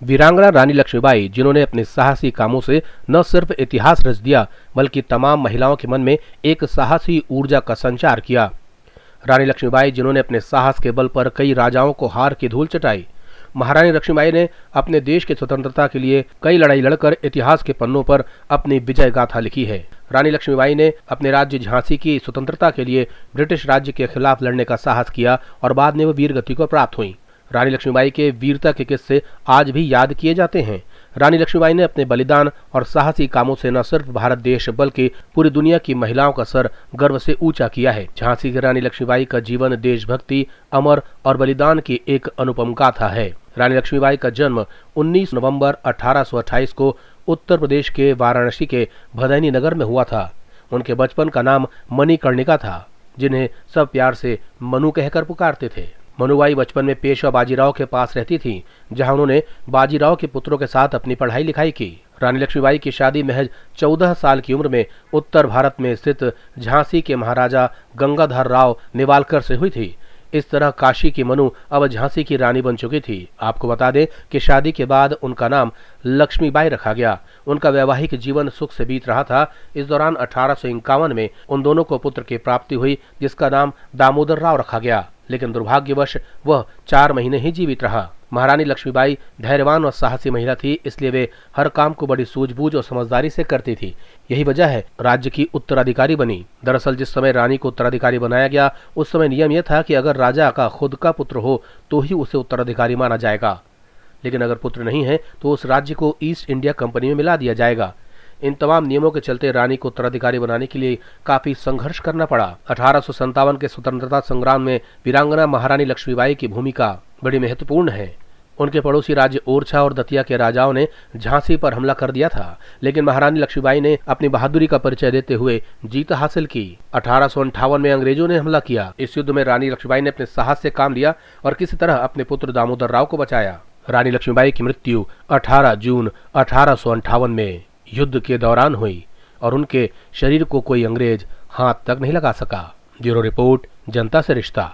वीरांगना रानी लक्ष्मीबाई, जिन्होंने अपने साहसी कामों से न सिर्फ इतिहास रच दिया बल्कि तमाम महिलाओं के मन में एक साहसी ऊर्जा का संचार किया। रानी लक्ष्मीबाई, जिन्होंने अपने साहस के बल पर कई राजाओं को हार की धूल चटाई। महारानी लक्ष्मीबाई ने अपने देश की स्वतंत्रता के लिए कई लड़ाई लड़कर इतिहास के पन्नों पर अपनी विजय गाथा लिखी है। रानी लक्ष्मीबाई ने अपने राज्य झांसी की स्वतंत्रता के लिए ब्रिटिश राज्य के खिलाफ लड़ने का साहस किया और बाद में वो वीर गति को प्राप्त हुई। रानी लक्ष्मीबाई के वीरता के किस्से आज भी याद किए जाते हैं। रानी लक्ष्मीबाई ने अपने बलिदान और साहसी कामों से न सिर्फ भारत देश बल्कि पूरी दुनिया की महिलाओं का सर गर्व से ऊंचा किया है। झांसी की रानी लक्ष्मीबाई का जीवन देशभक्ति, अमर और बलिदान की एक अनुपम गाथा है। रानी लक्ष्मीबाई का जन्म 19 नवंबर 1828 को उत्तर प्रदेश के वाराणसी के भदैनी नगर में हुआ था। उनके बचपन का नाम मणिकर्णिका था, जिन्हें सब प्यार से मनु कहकर पुकारते थे। मनुबाई बचपन में पेशवा बाजीराव के पास रहती थी, जहां उन्होंने बाजीराव के पुत्रों के साथ अपनी पढ़ाई लिखाई की। रानी लक्ष्मीबाई की शादी महज 14 साल की उम्र में उत्तर भारत में स्थित झांसी के महाराजा गंगाधर राव नेवालकर से हुई थी। इस तरह काशी की मनु अब झांसी की रानी बन चुकी थी। आपको बता दें कि शादी के बाद उनका नाम लक्ष्मीबाई रखा गया। उनका वैवाहिक जीवन सुख से बीत रहा था। इस दौरान 1851 में उन दोनों को पुत्र की प्राप्ति हुई, जिसका नाम दामोदर राव रखा गया, लेकिन दुर्भाग्यवश वह 4 महीने ही जीवित रहा। महारानी लक्ष्मीबाई धैर्यवान और साहसी महिला थी, इसलिए वे हर काम को बड़ी सूझबूझ और समझदारी से करती थी। यही वजह है राज्य की उत्तराधिकारी बनी। दरअसल जिस समय रानी को उत्तराधिकारी बनाया गया, उस समय नियम यह था कि अगर राजा का खुद का पुत्र हो तो ही उसे उत्तराधिकारी माना जाएगा, लेकिन अगर पुत्र नहीं है तो उस राज्य को ईस्ट इंडिया कंपनी में मिला दिया जाएगा। इन तमाम नियमों के चलते रानी को उत्तराधिकारी बनाने के लिए काफी संघर्ष करना पड़ा। 1857 के स्वतंत्रता संग्राम में वीरांगना महारानी लक्ष्मीबाई की भूमिका बड़ी महत्वपूर्ण है। उनके पड़ोसी राज्य ओरछा और दतिया के राजाओं ने झांसी पर हमला कर दिया था, लेकिन महारानी लक्ष्मीबाई ने अपनी बहादुरी का परिचय देते हुए जीत हासिल की। 1858 में अंग्रेजों ने हमला किया। इस युद्ध में रानी लक्ष्मीबाई ने अपने साहस से काम लिया और किसी तरह अपने पुत्र दामोदर राव को बचाया। रानी लक्ष्मीबाई की मृत्यु 18 जून 1858 में युद्ध के दौरान हुई और उनके शरीर को कोई अंग्रेज हाथ तक नहीं लगा सका। ब्यूरो रिपोर्ट, जनता से रिश्ता।